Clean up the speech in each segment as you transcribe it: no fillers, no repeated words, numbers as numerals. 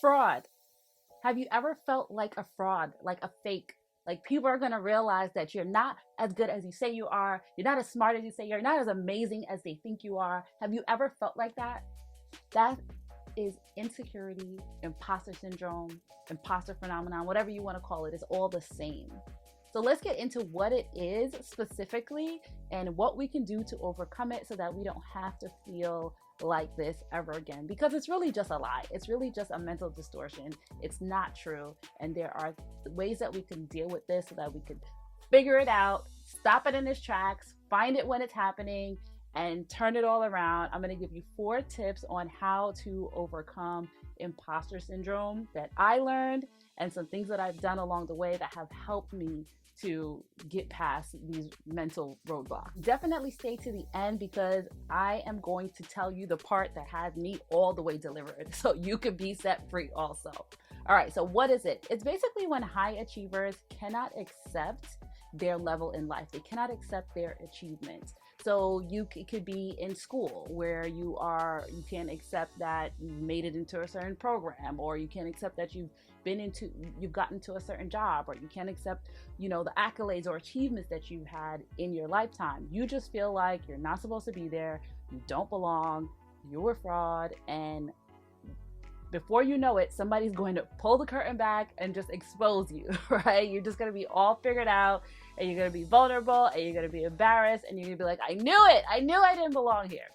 Fraud. Have you ever felt like a fraud, like a fake? Like people are going to realize that you're not as good as you say you are. You're not as smart as you say you're not as amazing as they think you are. Have you ever felt like that? That is insecurity, imposter syndrome, imposter phenomenon, whatever you want to call it, is all the same. So let's get into what it is specifically and what we can do to overcome it so that we don't have to feel like this ever again, because it's really just a lie. It's really just a mental distortion. It's not true. And there are ways that we can deal with this so that we can figure it out, stop it in its tracks, find it when it's happening, and turn it all around. I'm going to give you 4 tips on how to overcome imposter syndrome that I learned, and some things that I've done along the way that have helped me to get past these mental roadblocks. Definitely stay to the end, because I am going to tell you the part that has me all the way delivered so you can be set free also. All right, so what is it? It's basically when high achievers cannot accept their level in life. They cannot accept their achievements. So it could be in school where you can't accept that you made it into a certain program, or you can't accept that you've gotten to a certain job, or you can't accept, the accolades or achievements that you've had in your lifetime. You just feel like you're not supposed to be there, you don't belong, you're a fraud, and before you know it, somebody's going to pull the curtain back and just expose you, right? You're just going to be all figured out, and you're going to be vulnerable, and you're going to be embarrassed, and you're going to be like, I knew it. I knew I didn't belong here.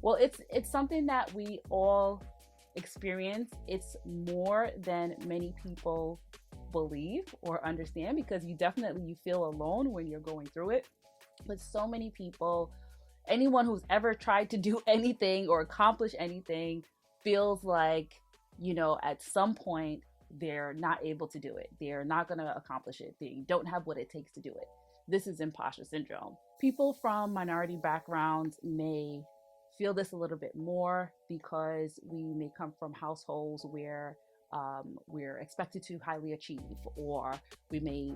Well, it's something that we all experience. It's more than many people believe or understand, because you feel alone when you're going through it. But so many people, anyone who's ever tried to do anything or accomplish anything, feels like, at some point they're not able to do it. They're not going to accomplish it. They don't have what it takes to do it. This is imposter syndrome. People from minority backgrounds may feel this a little bit more, because we may come from households where we're expected to highly achieve, or we may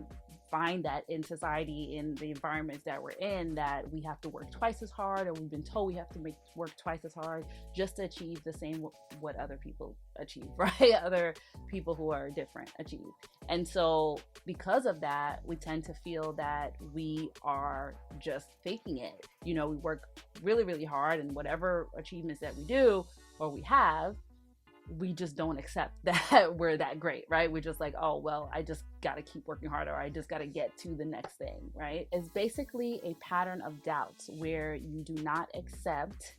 find that in society, in the environments that we're in, that we have to work twice as hard, or we've been told we have to work twice as hard just to achieve the same what other people achieve, right? Other people who are different achieve. And so because of that, we tend to feel that we are just faking it. We work really, really hard, and whatever achievements that we do or we have, we just don't accept that we're that great, right? We're just like, oh, well, I just got to keep working harder. I just got to get to the next thing, right? It's basically a pattern of doubts where you do not accept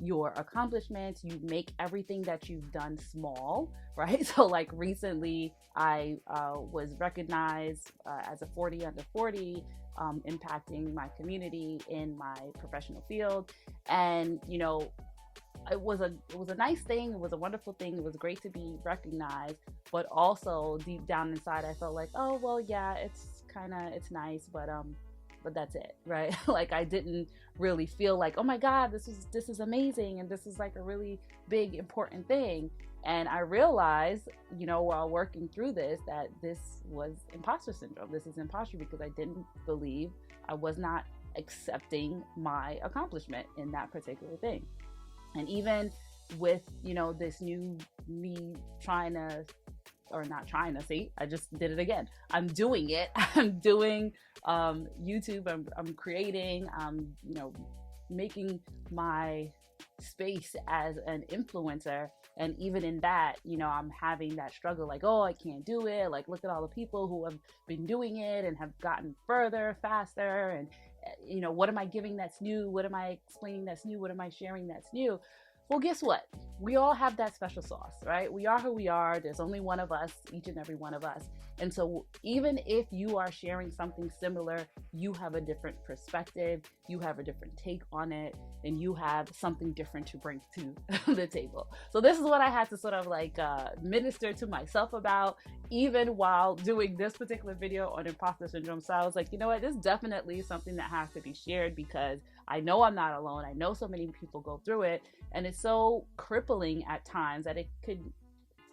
your accomplishments. You make everything that you've done small, right? So like recently, I was recognized as a 40 under 40, impacting my community in my professional field. And, it was a nice thing. It was a wonderful thing. It was great to be recognized, but also deep down inside, I felt like, oh, well, yeah, it's nice, but that's it, right? Like I didn't really feel like, oh my God, this is amazing, and this is like a really big, important thing. And I realized, while working through this, that this was imposter syndrome. This is imposter because I didn't believe, I was not accepting my accomplishment in that particular thing. And even with, this new me trying to, or not trying to, see, I just did it again. I'm doing it. I'm doing YouTube. I'm creating, making my space as an influencer. And even in that, I'm having that struggle, like, oh, I can't do it. Like, look at all the people who have been doing it and have gotten further, faster. And, what am I giving that's new? What am I explaining that's new? What am I sharing that's new? Well, guess what? We all have that special sauce, right? We are who we are. There's only one of us, each and every one of us. And so even if you are sharing something similar, you have a different perspective, you have a different take on it, and you have something different to bring to the table. So this is what I had to sort of like minister to myself about, even while doing this particular video on imposter syndrome. So I was like, you know what, this is definitely something that has to be shared, because I know I'm not alone. I know so many people go through it, and it's so crippling at times that it could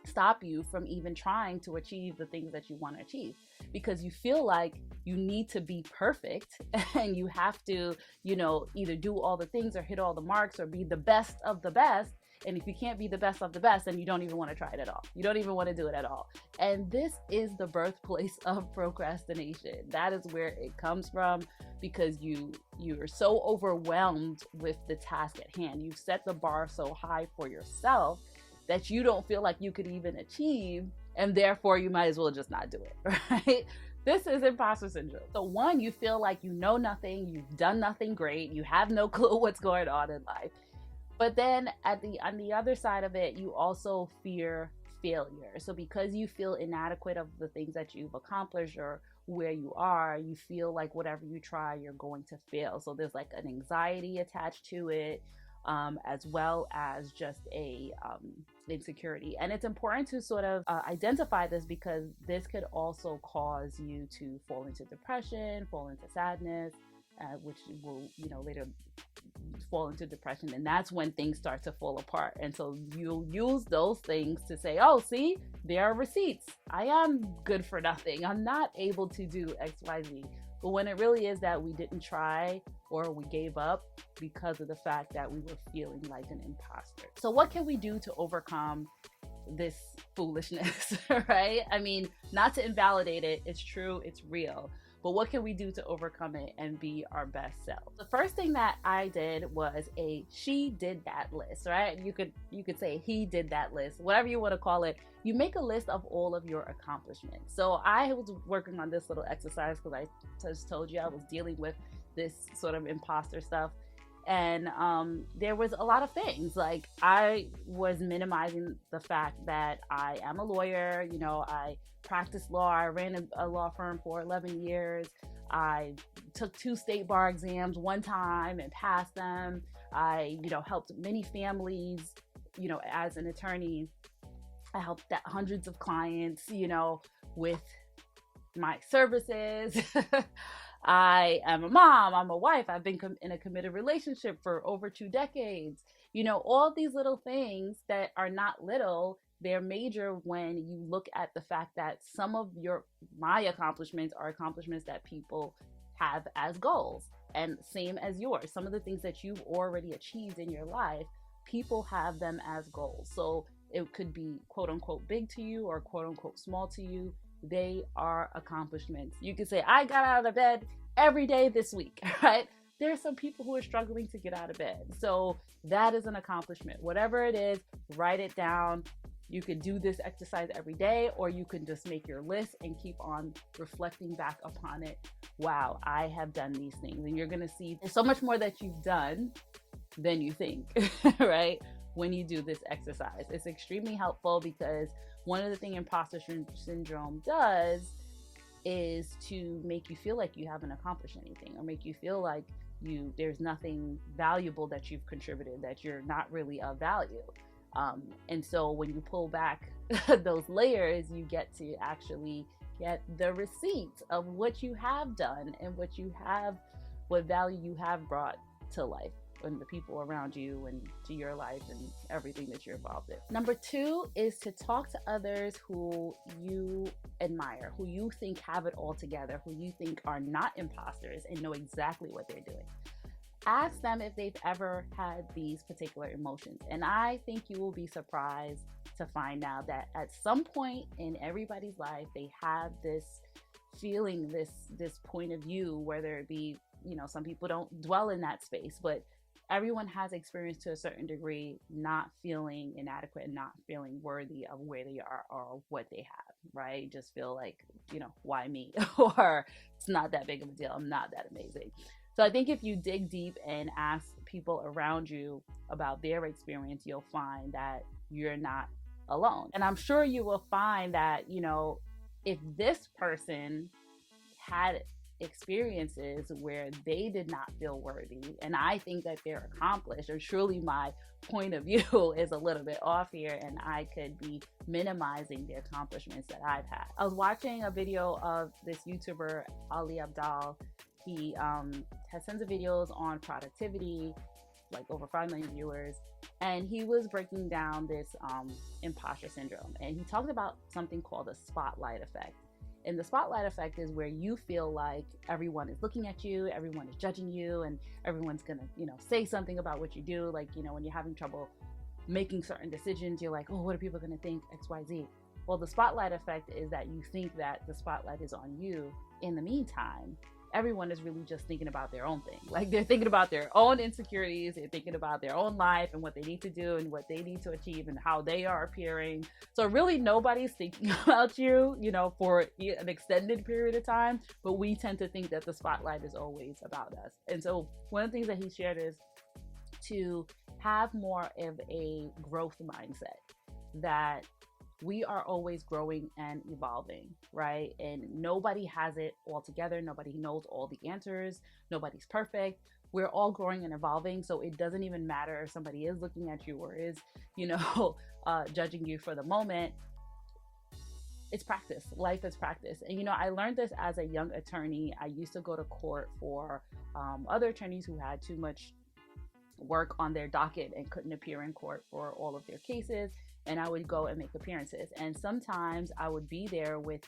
stop you from even trying to achieve the things that you want to achieve, because you feel like you need to be perfect and you have to, either do all the things or hit all the marks or be the best of the best And if you can't be the best of the best, then you don't even want to try it at all. You don't even want to do it at all. And this is the birthplace of procrastination. That is where it comes from, because you're so overwhelmed with the task at hand. You've set the bar so high for yourself that you don't feel like you could even achieve, and therefore you might as well just not do it, right? This is imposter syndrome. So one, you feel like you know nothing, you've done nothing great, you have no clue what's going on in life. But then on the other side of it, you also fear failure. So because you feel inadequate of the things that you've accomplished or where you are, you feel like whatever you try, you're going to fail. So there's like an anxiety attached to it, as well as just a insecurity. And it's important to sort of identify this, because this could also cause you to fall into depression, fall into sadness, which will, later fall into depression. And that's when things start to fall apart. And so you'll use those things to say, oh, see, there are receipts. I am good for nothing. I'm not able to do X, Y, Z. But when it really is that we didn't try, or we gave up because of the fact that we were feeling like an imposter. So what can we do to overcome this foolishness, right? I mean, not to invalidate it. It's true. It's real. But what can we do to overcome it and be our best self? The first thing that I did was a she did that list, right? You could say he did that list, whatever you want to call it. You make a list of all of your accomplishments. So I was working on this little exercise because I just told you I was dealing with this sort of imposter stuff. And there was a lot of things. Like, I was minimizing the fact that I am a lawyer. I practiced law. I ran a law firm for 11 years. I took 2 state bar exams one time and passed them. I, helped many families, as an attorney. I helped hundreds of clients, with my services. I am a mom, I'm a wife, I've been in a committed relationship for over 2 decades. All these little things that are not little, they're major when you look at the fact that some of my accomplishments are accomplishments that people have as goals, and same as yours. Some of the things that you've already achieved in your life, people have them as goals. So it could be quote unquote big to you or quote unquote small to you. They are accomplishments. You can say, I got out of bed every day this week, right? There are some people who are struggling to get out of bed. So that is an accomplishment. Whatever it is, write it down. You could do this exercise every day, or you can just make your list and keep on reflecting back upon it. Wow, I have done these things. And you're going to see there's so much more that you've done than you think, right? When you do this exercise, it's extremely helpful, because one of the things imposter syndrome does is to make you feel like you haven't accomplished anything, or make you feel like there's nothing valuable that you've contributed, that you're not really of value. And so when you pull back those layers, you get to actually get the receipts of what you have done and what value you have brought to life and the people around you and to your life and everything that you're involved in. Number 2 is to talk to others who you admire, who you think have it all together, who you think are not imposters and know exactly what they're doing. Ask them if they've ever had these particular emotions. And I think you will be surprised to find out that at some point in everybody's life, they have this feeling, this point of view, whether it be, some people don't dwell in that space, but everyone has experienced to a certain degree not feeling inadequate and not feeling worthy of where they are or what they have, right? Just feel like, why me? Or it's not that big of a deal. I'm not that amazing. So I think if you dig deep and ask people around you about their experience, you'll find that you're not alone. And I'm sure you will find that, if this person had experiences where they did not feel worthy, and I think that they're accomplished, or surely my point of view is a little bit off here, and I could be minimizing the accomplishments that I've had. I was watching a video of this YouTuber, Ali Abdal. He has tons of videos on productivity, like over 5 million viewers, and he was breaking down this imposter syndrome, and he talked about something called the spotlight effect. And the spotlight effect is where you feel like everyone is looking at you, everyone is judging you, and everyone's gonna, say something about what you do. Like, when you're having trouble, making certain decisions, you're like, oh, what are people going to think, XYZ? Well, the spotlight effect is that you think that the spotlight is on you. In the meantime, everyone is really just thinking about their own thing. Like, they're thinking about their own insecurities, they're thinking about their own life and what they need to do and what they need to achieve and how they are appearing. So really nobody's thinking about you, for an extended period of time, but we tend to think that the spotlight is always about us. And so one of the things that he shared is to have more of a growth mindset, that we are always growing and evolving, right? And nobody has it all together. Nobody knows all the answers. Nobody's perfect. We're all growing and evolving. So it doesn't even matter if somebody is looking at you or is, judging you for the moment. It's practice. Life is practice. And, I learned this as a young attorney. I used to go to court for other attorneys who had too much work on their docket and couldn't appear in court for all of their cases. And I would go and make appearances. And sometimes I would be there with,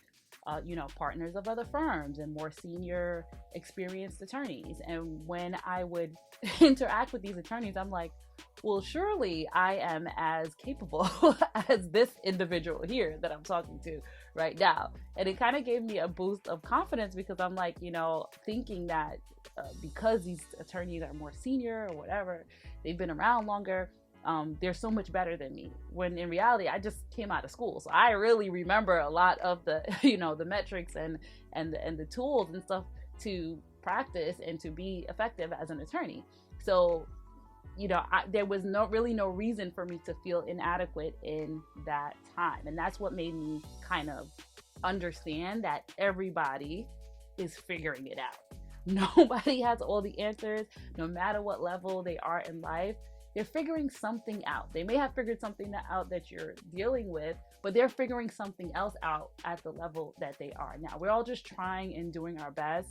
partners of other firms and more senior experienced attorneys. And when I would interact with these attorneys, I'm like, well, surely I am as capable as this individual here that I'm talking to right now. And it kind of gave me a boost of confidence, because I'm like, thinking that because these attorneys are more senior or whatever, they've been around longer, they're so much better than me, when in reality I just came out of school. So I really remember a lot of the the metrics and the tools and stuff to practice and to be effective as an attorney. So there was no reason for me to feel inadequate in that time. And that's what made me kind of understand that everybody is figuring it out. Nobody has all the answers, no matter what level they are in life. They're figuring something out. They may have figured something out that you're dealing with, but they're figuring something else out at the level that they are now. We're all just trying and doing our best,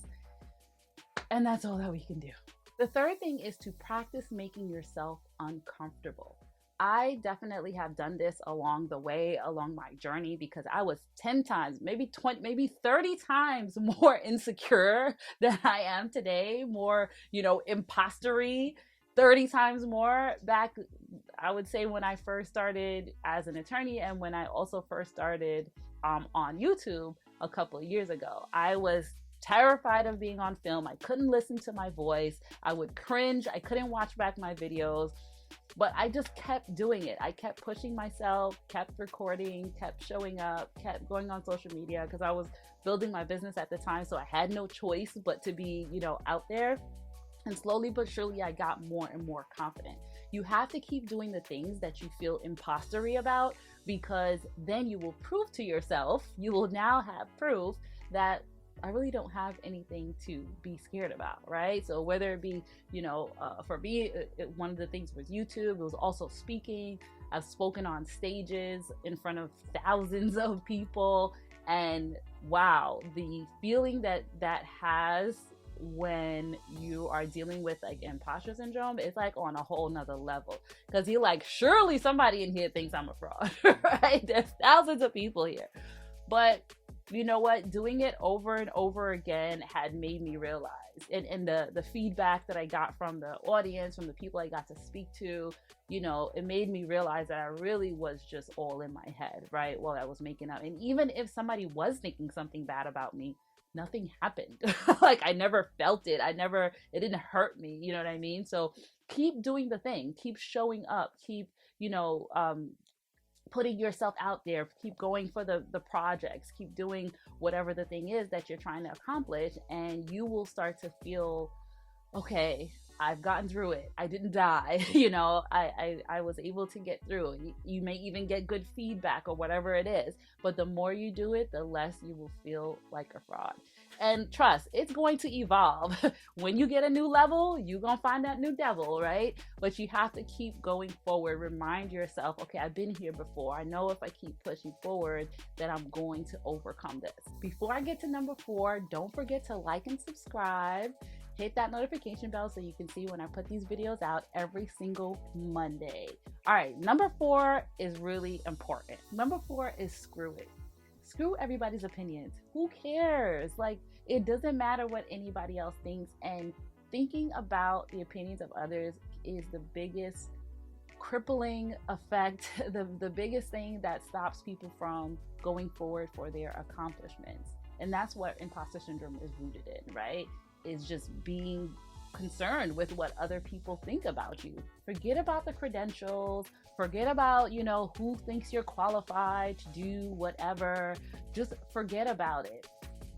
and that's all that we can do. The third thing is to practice making yourself uncomfortable. I definitely have done this along the way, along my journey, because I was 10 times, maybe 20, maybe 30 times more insecure than I am today, more, imposter-y, 30 times more back, I would say, when I first started as an attorney, and when I also first started on YouTube a couple of years ago. I was terrified of being on film. I couldn't listen to my voice. I would cringe. I couldn't watch back my videos, but I just kept doing it. I kept pushing myself, kept recording, kept showing up, kept going on social media, because I was building my business at the time. So I had no choice but to be, out there. And slowly but surely, I got more and more confident. You have to keep doing the things that you feel imposter-y about, because then you will prove to yourself, you will now have proof that I really don't have anything to be scared about, right? So whether it be, for me, one of the things was YouTube. It was also speaking. I've spoken on stages in front of thousands of people. And wow, the feeling that has when you are dealing with like imposter syndrome, it's like on a whole nother level, because you're like, surely somebody in here thinks I'm a fraud, right? There's thousands of people here. But you know what? Doing it over and over again had made me realize, and the feedback that I got from the audience, from the people I got to speak to, it made me realize that I really was just all in my head, right? While I was making up. And even if somebody was thinking something bad about me, nothing happened. Like, I never felt it. It didn't hurt me. You know what I mean? So keep doing the thing, keep showing up, keep, putting yourself out there, keep going for the projects, keep doing whatever the thing is that you're trying to accomplish. And you will start to feel, okay, I've gotten through it. I didn't die. I was able to get through it. You may even get good feedback or whatever it is, but the more you do it, the less you will feel like a fraud. And trust, it's going to evolve. When you get a new level, you're going to find that new devil, right? But you have to keep going forward. Remind yourself, okay, I've been here before. I know if I keep pushing forward, that I'm going to overcome this. Before I get to number 4, don't forget to like and subscribe. Hit that notification bell so you can see when I put these videos out every single Monday. All right, number 4 is really important. Number 4 is screw it. Screw everybody's opinions. Who cares? Like, it doesn't matter what anybody else thinks. And thinking about the opinions of others is the biggest crippling effect, the biggest thing that stops people from going forward for their accomplishments. And that's what imposter syndrome is rooted in, right? Is just being concerned with what other people think about you. Forget about the credentials, forget about, who thinks you're qualified to do whatever. Just forget about it.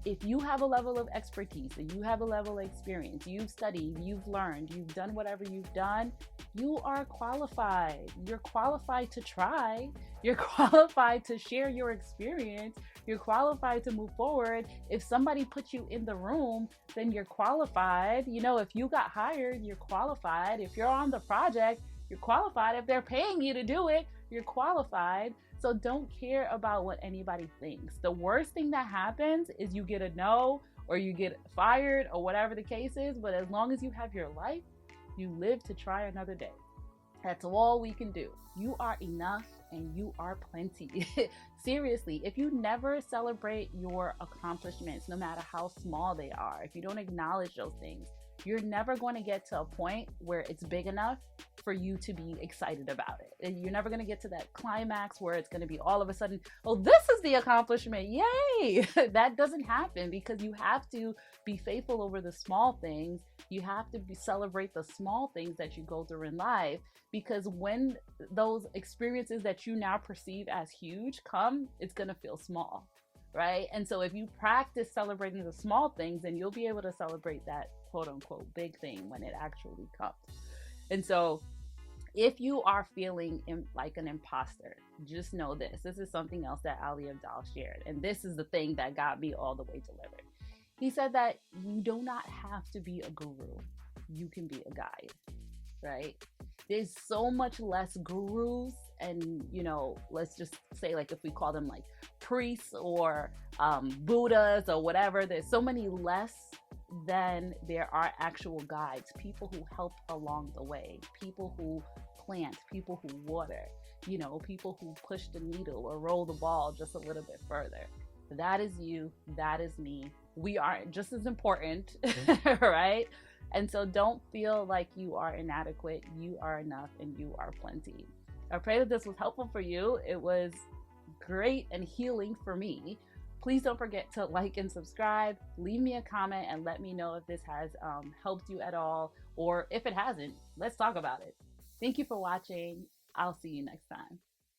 If you have a level of expertise and you have a level of experience, you've studied, you've learned, you've done whatever you've done, you are qualified. You're qualified to try. You're qualified to share your experience. You're qualified to move forward. If somebody puts you in the room, then you're qualified. If you got hired, you're qualified. If you're on the project, you're qualified. If they're paying you to do it, you're qualified. So don't care about what anybody thinks. The worst thing that happens is you get a no or you get fired or whatever the case is. But as long as you have your life, you live to try another day. That's all we can do. You are enough and you are plenty. Seriously, if you never celebrate your accomplishments, no matter how small they are, if you don't acknowledge those things, you're never going to get to a point where it's big enough for you to be excited about it. And you're never going to get to that climax where it's going to be all of a sudden, oh, this is the accomplishment. Yay! That doesn't happen because you have to be faithful over the small things. You have to celebrate the small things that you go through in life, because when those experiences that you now perceive as huge come, it's going to feel small, right? And so if you practice celebrating the small things, then you'll be able to celebrate that quote unquote big thing when it actually comes. And so if you are feeling like an imposter, just know this is something else that Ali Abdaal shared. And this is the thing that got me all the way delivered. He said that you do not have to be a guru. You can be a guide, right? There's so much less gurus and, let's just say, like, if we call them like priests or Buddhas or whatever, there's so many less than there are actual guides, people who help along the way, people who plant, people who water, people who push the needle or roll the ball just a little bit further. That is you, that is me. We are just as important, right? And so don't feel like you are inadequate. You are enough and you are plenty. I pray that this was helpful for you. It was great and healing for me. Please don't forget to like and subscribe. Leave me a comment and let me know if this has helped you at all, or if it hasn't, let's talk about it. Thank you for watching. I'll see you next time.